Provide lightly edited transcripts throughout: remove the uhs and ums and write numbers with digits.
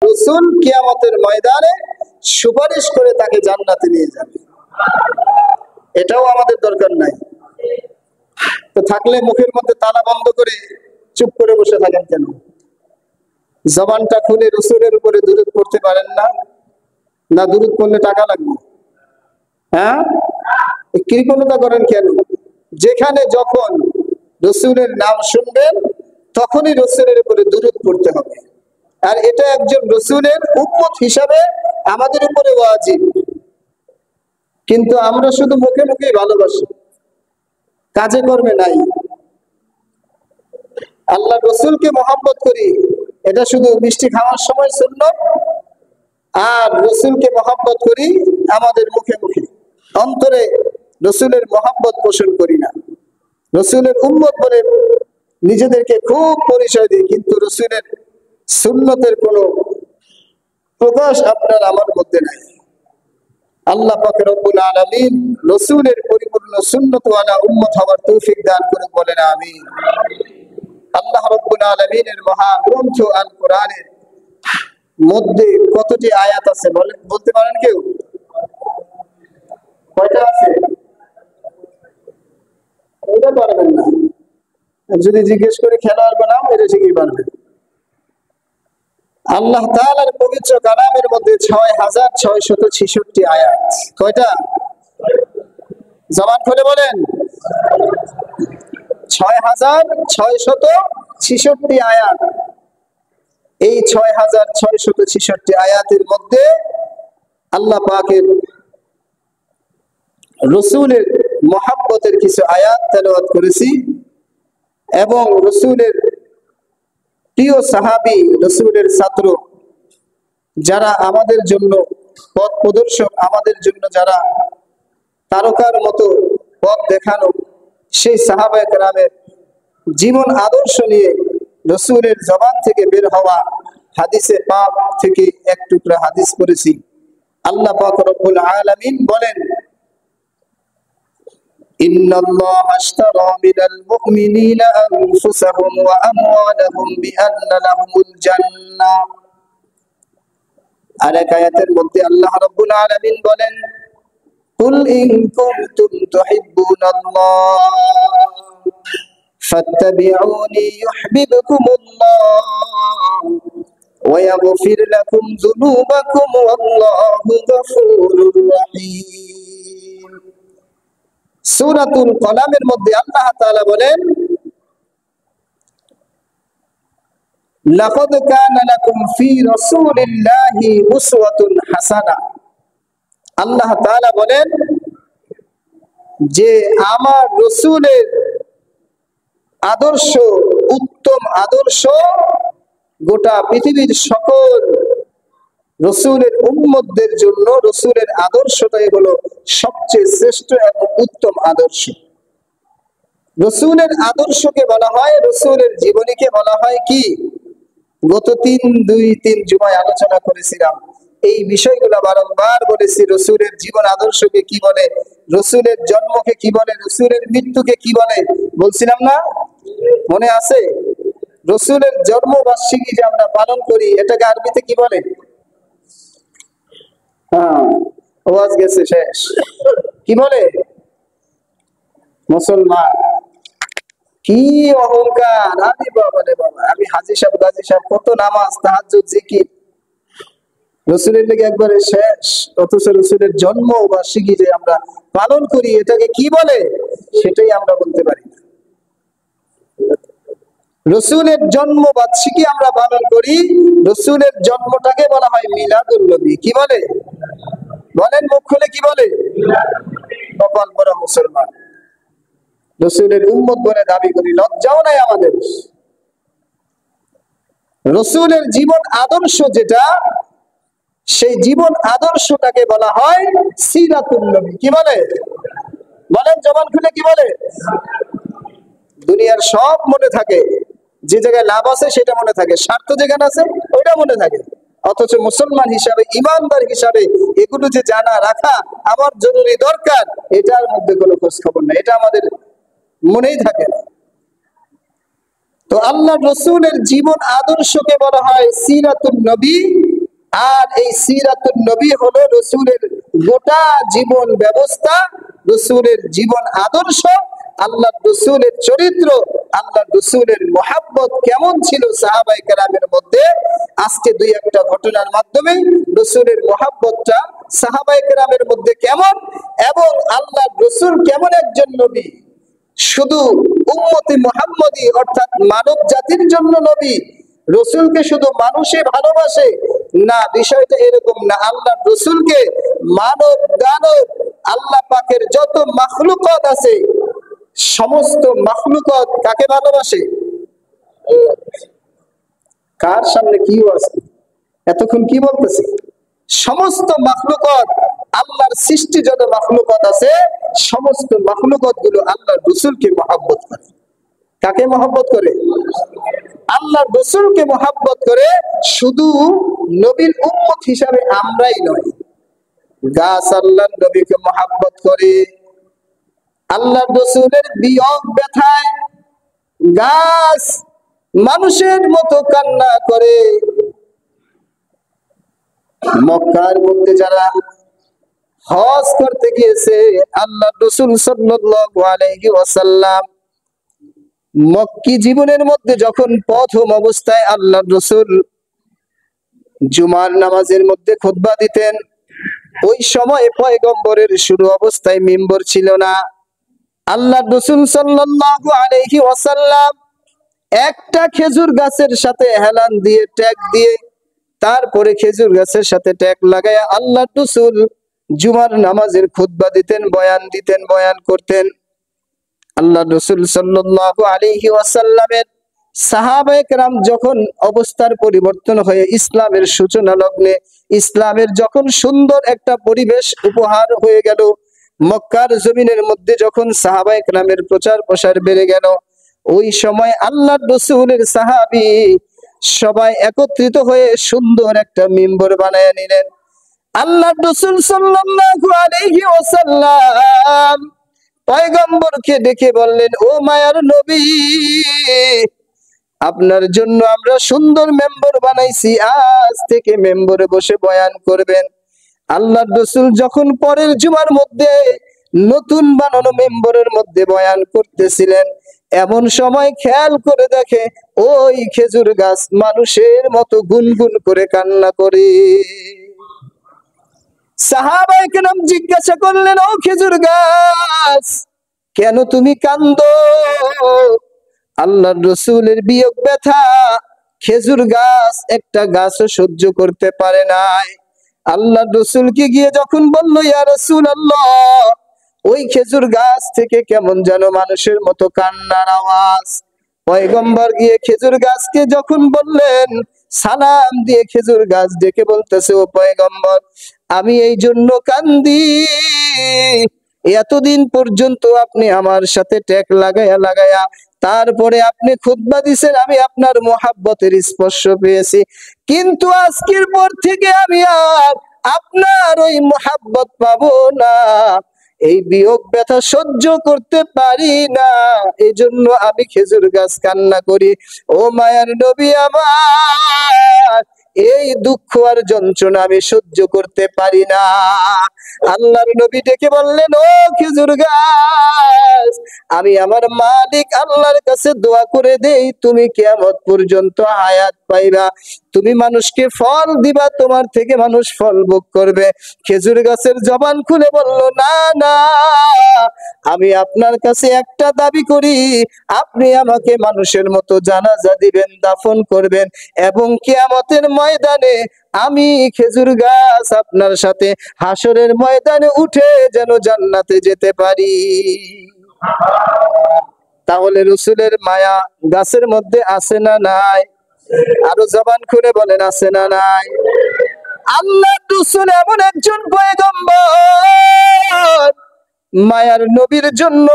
রাসূল কিয়ামতের ময়দানে সুপারিশ করে তাকে জান্নাতে নিয়ে যাবে। এটাও আমাদের দরকার নাই। তো থাকলে মুখের মধ্যে তালা বন্ধ করে চুপ করে বসে থাকেন কেন? জবানটা খুলে রাসূলের উপরে দুরূদ পড়তে পারেন না? না দুরূদ পড়লে টাকা লাগবে? হ্যাঁ, কৃপণতা করেন কেন? যেখানে যখন রাসূলের নাম শুনবেন তখনই রাসূলের উপরে দুরূদ পড়তে হবে। আর এটা একজন রাসূলের উম্মত হিসাবে আমাদের উপরে ওয়াজিব। কিন্তু আমরা শুধু মুখে মুখেই ভালোবাসি, কাজে কর্মে নাই। আল্লাহ রাসূলকে মহব্বত করি, এটা শুধু মিষ্টি খাওয়ার সময় সুন্নাত, আর রাসূলকে মহব্বত করি আমাদের মুখে মুখে, অন্তরে রাসূলের মহব্বত পোষণ করি না। রাসূলের উম্মত বলে নিজেদেরকে খুব পরিচয় দিই, কিন্তু রাসূলের সুন্নতের কোনো প্রকাশ আপনার আমার মধ্যে নাই। আল্লাহ পাক রব্বুল আলামিন রাসূলের পরিপূর্ণ সুন্নতওয়ালা উম্মত হওয়ার তৌফিক দান করুন, বলেন আমিন। আল্লাহ রব্বুল আলামিনের মহাগ্রন্থ আল কোরআনের মধ্যে কতটি আয়াত আছে বলতে পারেন কেউ? কয়টা আছে? ওটা পারবেন না। যদি জিজ্ঞেস করে খেলোয়াড় বানাও, এটা ঠিকই পারবেন। আল্লাহ তাআলার পবিত্র কালামের মধ্যে ৬৬৬৬ আয়াত। কয়টা? জবান খুলে বলেন। ৬৬৬৬ আয়াত। এই ৬৬৬৬ আয়াতের মধ্যে আল্লাহ পাকের রাসূলের মহব্বতের কিছু আয়াত তেলাওয়াত করেছি, এবং রাসূলের প্রিয় সাহাবী, রাসূলের ছাত্র, যারা আমাদের জন্য পথ প্রদর্শক, আমাদের জন্য যারা তারকার মতো পথ দেখানো, সেই সাহাবায়ে কেরামের জীবন আদর্শ নিয়ে রাসূলের জবান থেকে বের হওয়া হাদিসে পাক থেকে এক টুকরা হাদিস পড়েছি। আল্লাহ পাক রব্বুল আলামিন বলেন, ইন্নাল্লাহা আশতারা মিনাল মুমিনিনা আনফুসাহুম ওয়া আমওয়ালাহুম বিআন্না লাহুমুল জান্নাহ। আর এক আয়াতের মধ্যে আল্লাহ রাব্বুল আলামিন বলেন, কুল ইন কুনতুম তুহিব্বুনাল্লাহ ফাত্তাবিউনি ইউহিব্বুকুমুল্লাহ ওয়া ইয়াগফির লাকুম যুনুবাকুম ওয়াল্লাহু গফুরুর রহিম। সূরাতুল কলামের মধ্যে আল্লাহ তাআলা বলেন, লাকাদ কানা লাকুম ফি রাসূলিল্লাহি উসওয়াতুন হাসানাহ। আল্লাহ তাআলা বলেন যে আমার রাসূলের আদর্শ, উত্তম আদর্শ, গোটা পৃথিবীর সকল রাসূলের উম্মতদের জন্য রাসূলের আদর্শটাই হলো সবচেয়ে শ্রেষ্ঠ এবং উত্তম আদর্শ। রাসূলের আদর্শকে বলা হয়, রাসূলের জীবনীকে বলা হয় কি? গত ৩ জুমায় আলোচনা করেছিলাম এই বিষয়গুলো, বারংবার বলেছি। রাসূলের জীবন আদর্শকে কি বলে, রাসূলের জন্মকে কি বলে, রাসূলের মৃত্যুকে কি বলে, বলছিলাম না? মনে আছে? রাসূলের জন্মবার্ষিকী যে আমরা পালন করি, এটাকে আরবিতে কি বলে? হ্যাঁ, ওয়াজ গেছে শেষ। কি বলে? মুসলমান। কি অহংকার! আরে বাবা রে বাবা, আমি হাজী সাহেব, গাজী সাহেব, কত নামাজ, তাহাজ্জুদ, জিকির, রাসূলের লেগে একবারে শেষ। অথচ রাসূলের জন্ম বার্ষিকী যে আমরা পালন করি, এটাকে কি বলে সেটাই আমরা বলতে পারি না। রাসূলের জন্ম বার্ষিকী আমরা পালন করি, রাসূলের জন্মটাকে বলা হয় মিলাদুন নবী। কি বলে? বলেন মুখ খুলে, কি বলে? কপাল পোড়া মুসলমান। রাসূলের উম্মত বলে দাবি করি, লজ্জাও নাই আমাদের। রাসূলের জীবন আদর্শ যেটা, সেই জীবন আদর্শটাকে বলা হয় সিরাতুন নবী। কি বলে? বলেন জবান খুলে, কি বলে? দুনিয়ার সব মনে থাকে, যে জায়গায় লাভ আছে সেটা মনে থাকে, স্বার্থ যেখানে আছে ওইটা মনে থাকে। অথচ মুসলমান হিসাবে, ইমানদার হিসাবে এগুলো যে জানা রাখা আমার জরুরি দরকার, এটার মধ্যে কোনো খোঁজ খবর নেই, এটা আমাদের মনেই থাকে না। তো আল্লাহ রাসূলের জীবন আদর্শকে বলা হয় সিরাতুন নবী, আর এই সিরাতুন নবী হলো রাসূলের গোটা জীবন ব্যবস্থা, রাসূলের জীবন আদর্শ, আল্লাহর রাসূলের চরিত্র, আল্লাহর রাসূলের মুহাব্বত কেমন ছিল সাহাবায়ে কেরামের মধ্যে। আজকে দুই একটা ঘটনার মাধ্যমে রাসূলের মুহাব্বতটা সাহাবায়ে কেরামের মধ্যে কেমন এবং আল্লাহর রাসূল কেমন একজন নবী, শুধু উম্মতে মুহাম্মদী অর্থাৎ মানব জাতির জন্য নবী, রসুলকে শুধু মানুষে ভালোবাসে না, বিষয়টা এরকম না। আল্লাহ রসুলকে মানব দানব আল্লাহ পাকের যত মাখলুকাত আছে সমস্ত মাখলুকাত কাকে ভালোবাসে? কার সামনে কি আছে এতক্ষণ কি বলতেছে? সমস্ত মাখলুকাত, আল্লাহর সৃষ্টি যত মাখলুকাত আছে সমস্ত মাখলুকাত গুলো আল্লাহর রাসূলকে মহব্বত করে। কাকে মহব্বত করে? আল্লাহর রাসূলকে মহব্বত করে। শুধু নবীর উম্মত হিসাবে আমরাই নয়, গাছ আল্লাহর নবীকে মহব্বত করে। আল্লাহর রাসূলের বিয়োগ ব্যথায় গাছ মানুষের মতো কান্না করে। মক্কার মধ্যে যারা হজ করতে গিয়েছে আল্লাহর রাসূল সাল্লাল্লাহু আলাইহি ওয়াসাল্লাম মক্কি জীবনের মধ্যে যখন প্রথম অবস্থায় আল্লাহর রাসূল জুমার নামাজের মধ্যে খুতবা দিতেন, ওই সময় পয়গম্বরের শুরু অবস্থায় মিম্বর ছিল না। আল্লাহর রাসূল সাল্লাল্লাহু আলাইহি ওয়াসাল্লাম একটা খেজুর গাছের সাথে হেলান দিয়ে ট্যাগ দিয়ে তারপরে খেজুর গাছের সাথে ট্যাগ লাগায়া আল্লাহর রাসূল জুমার নামাজের খুতবা দিতেন, বয়ান দিতেন, বয়ান করতেন। আল্লাহর রাসূল সাল্লাল্লাহু আলাইহি ওয়াসাল্লামের সাহাবায়ে কেরাম যখন অবস্থার পরিবর্তন হয়ে ইসলামের সূচনা লগ্নে ইসলামের যখন সুন্দর একটা পরিবেশ উপহার হয়ে গেল, মক্কার জমিনের মধ্যে যখন সাহাবায়ে কেরামের প্রচার প্রসার বেড়ে গেল, ওই সময় আল্লাহর রাসূলের সাহাবী সবাই একত্রিত হয়ে সুন্দর একটা মিম্বর বানায় নিলেন। আল্লাহর রাসূল সাল্লাল্লাহু আলাইহি ওয়াসাল্লাম পয়গম্বরকে ডেকে বললেন, ও মায়ার নবী, আপনার জন্য আমরা সুন্দর মেম্বর বানাইছি, আজ থেকে মেম্বরে বসে বয়ান করবেন। আল্লাহর রাসূল যখন পরের জুমার মধ্যে নতুন বানানো মেম্বরের মধ্যে বয়ান করতেছিলেন, এমন সময় খেয়াল করে দেখে ওই খেজুর গাছ মানুষের মতো গুনগুন করে কান্না করে। সাহাবায়ে কেরাম জিজ্ঞাসা করলেন, ও খেজুর গাছ, কেন তুমি কান্দো? আল্লাহর রাসূলের বিয়োগ ব্যথা খেজুর গাছ একটা গাছও সহ্য করতে পারে নাই। আল্লাহর রাসূলকে গিয়ে যখন বলল, ইয়া রাসূলুল্লাহ, ওই খেজুর গাছ থেকে কেমন যেন মানুষের মতো কান্নার আওয়াজ। পয়গম্বর গিয়ে খেজুর গাছকে যখন বললেন, সালাম দিয়ে খেজুর গাছ ডেকে বলতেছে, ও পয়গম্বর, আমি এই জন্য কান্দি, এতদিন পর্যন্ত আপনি আমার সাথে ট্যাগ লাগায়া লাগায়া তারপরে আপনি খুতবা দিছেন, আমি আপনার মহাব্বতের স্পর্শ পেয়েছি, কিন্তু আজকের পর থেকে আমি আর আপনার ওই মহাব্বত পাবো না, এই বিয়োগ ব্যথা সহ্য করতে পারি না, এই জন্য আমি খেজুর গাছ কান্না করি। ও মায়ার নবী আমার, এই দুঃখ আর যন্ত্রণা আমি সহ্য করতে পারি না। আল্লাহর নবী ডেকে বললেন, ও খেজুর গাছ, আমি আমার মালিক আল্লাহর কাছে দোয়া করে দেই, তুমি কিয়ামত পর্যন্ত হায়াত পাইবা, তুমি মানুষকে ফল দিবা, তোমার থেকে মানুষ ফল ভোগ করবে। খেজুর গাছের জবান খুলে বলল, না না, আমি আপনার কাছে একটা দাবি করি, আপনি আমাকে মানুষের মতো জানাজা দিবেন, দাফন করবেন, এবং কিয়ামতের ময়দানে আমি খেজুর গাছ আপনার সাথে হাসরের ময়দানে উঠে যেন জান্নাতে যেতে পারি। তাহলে রাসূলের মায়া গাছের মধ্যে আছে না নাই? আরো জবান খুলে বলেন, আছে না নাই? আল্লাহর রাসূল এমন একজন পয়গম্বর, মায়ার নবীর জন্য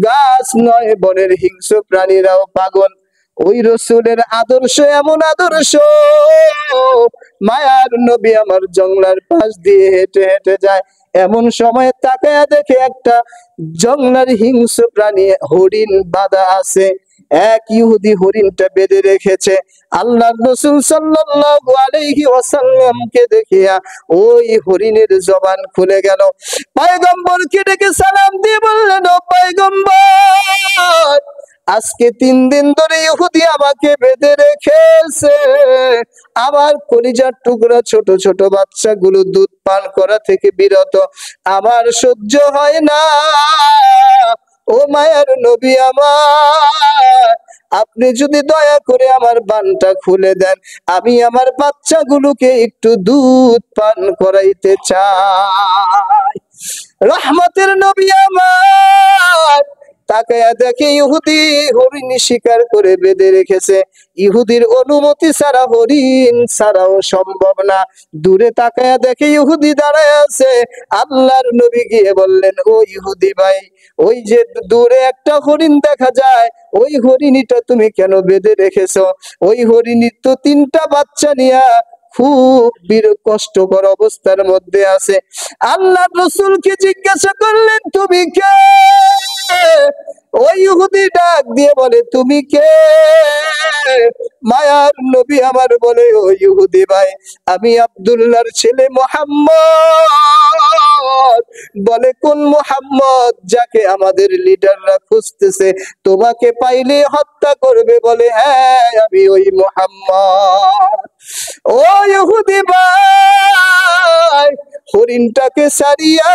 গাছ নয় বনের হিংস্র প্রাণীরাও পাগল। ওই রাসূলের আদর্শ এমন আদর্শ, মায়ার নবী আমার জংলার পাশ দিয়ে হেঁটে হেঁটে যায়, এমন সময় তাকায়া দেখে একটা জংলার হিংস্র প্রাণী হরিণ বাঁধা আছে, এক ইহুদি হরিণটা বেঁধে রেখেছে। আল্লাহর রাসূল সাল্লাল্লাহু আলাইহি ওয়াসাল্লামকে দেখিয়া ওই হরিণের জবান খুলে গেল। পয়গম্বরকে ডেকে সালাম দিয়ে বললেন, ও পয়গম্বর, আজকে 3 দিন ধরে ইহুদি আমাকে বেঁধে রেখেছে। আমার কলিজার টুকরা ছোট ছোট বাচ্চাগুলো দুধ পান করা থেকে বিরত, আমার সহ্য হয় না। ও মায়ার নবী আমার, আপনি যদি দয়া করে আমার বানটা খুলে দেন, আমি আমার বাচ্চাগুলোকে একটু দুধ পান করাইতে চাই। রহমতের নবী আমার তাকায়া দেখে ইহুদি হরিণ শিকার করে বেঁধে রেখেছে। ইহুদির অনুমতি ছাড়া হরিণ ছাড়াও সম্ভব না। দূরে তাকায়া দেখে ইহুদি দাঁড়ায় আছে। আল্লাহর নবী গিয়ে বললেন, ও ইহুদি ভাই, ওই যে দূরে একটা হরিণ দেখা যায়, ওই হরিণীটা তুমি কেন বেঁধে রেখেছো? ওই হরিণী তো 3টা বাচ্চা নিয়া খুব কষ্টকর অবস্থার মধ্যে আছে। আল্লাহ রাসূলকে জিজ্ঞাসা করলেন, তুমি কে? ওই ইহুদি ডাক দিয়ে বলে, তুমি কে? মায়ার নবী আমার বলে, ও ইহুদি ভাই, আমি আব্দুল্লাহর ছেলে মুহাম্মদ। বলে, কোন মুহাম্মদ? যাকে আমাদের লিডাররা খুঁজতেছে, তোমাকে পাইলে হত্যা করবে। বলে, হ্যাঁ, আমি ওই মুহাম্মদ। ও ইহুদি ভাই, হরিণটাকে ছাড়িয়া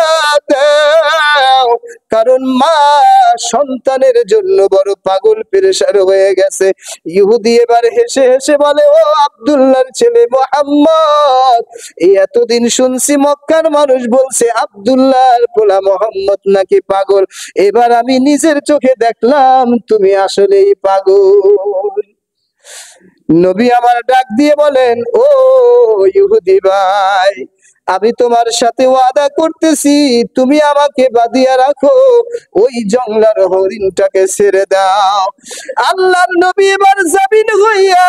দাও, কারণ মা সন্তানের জন্য বড় পাগল পেরেশান হয়ে গেছে। ইহুদি এবার হেসে হেসে বলে, ও আব্দুল্লাহর ছেলে মুহাম্মদ, এই এতদিন শুনছি মক্কার মানুষ বলছে আব্দুল্লাহর পোলা মুহাম্মদ নাকি পাগল, এবার আমি নিজের চোখে দেখলাম তুমি আসলেই পাগল। নবী আমার ডাক দিয়ে বলেন, ও ইহুদি ভাই, আমি তোমার সাথে ওয়াদা করতেছি, তুমি আমাকে বাঁধিয়া রাখো, ওই জংলার হরিণটাকে ছেড়ে দাও। আল্লাহর নবী এবার জামিন হইয়া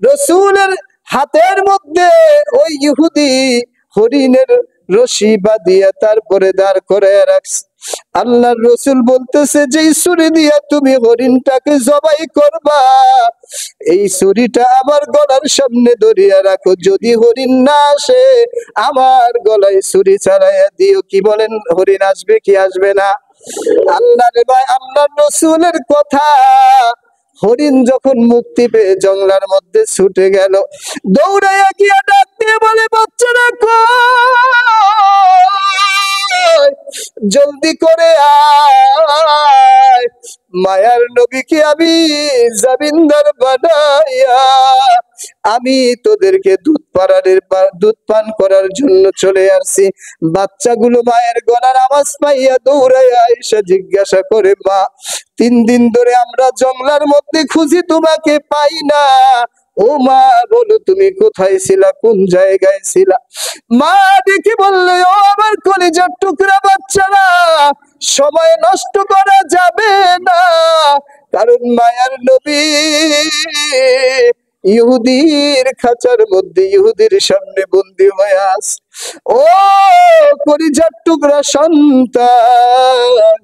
রাসূলের হাতের মধ্যে ওই ইহুদি হরিণের রশি বাঁধিয়া তারপরে দাঁড় করে রাখছে। আল্লাহর রাসূল বলতেছে, যেই ছুরি দিয়া তুমি হরিণটাকে জবাই করবা, এই ছুরিটা আমার গলার সামনে ধরিয়া রাখো, যদি হরিণ না আসে আমার গলায় ছুরি চালাইয়া দিও। কি বলেন, হরিণ আসবে কি আসবে না? আল্লাহর ভাই, আল্লাহর রাসূলের কথা। হরিণ যখন মুক্তি পেয়ে জঙ্গলার মধ্যে ছুটে গেল, দৌড়াইয়া গিয়া ডাক দিয়ে বলে, বাচ্চারা কই, জলদি করে আয়, মায়ার নবীকে আমি জামিনদার বানাইয়া আমি তোদেরকে দুধ পান করার জন্য চলে আসছি। বাচ্চাগুলো মায়ের গলার আওয়াজ পাইয়া দৌড়াইয়া এসে জিজ্ঞাসা করে, মা, 3 দিন ধরে আমরা জঙ্গলার মধ্যে খুঁজি, তোমাকে পাই না। ও মা, বলো তুমি কোথায় ছিলা, কোন জায়গায় ছিলা? মা দেখি বললে, ও আমার কলিজার টুকরা বাচ্চারা, সময় নষ্ট করা যাবে না, কারণ মায়ার নবী ইহুদির খাঁচার মধ্যে ইহুদির সামনে বন্দী হয়ে আছে। ও কলিজার টুকরা সন্তান,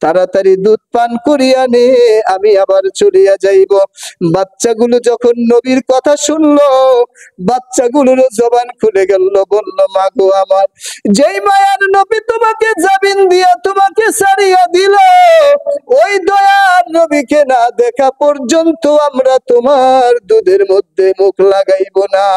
তাড়াতাড়ি দুধ পান করিয়া নে, আমি আবার চলিয়া যাইব। বাচ্চাগুলো যখন নবীর কথা শুনলো, বাচ্চাগুলোর জবান খুলে গেল, বলল, মা গো আমার, যেই মায়ার নবী তোমাকে জামিন দিয়া তোমাকে ছাড়িয়া দিল, ওই দয়ার নবীকে না দেখা পর্যন্ত আমরা তোমার দুধের মধ্যে মুখ লাগাইব না।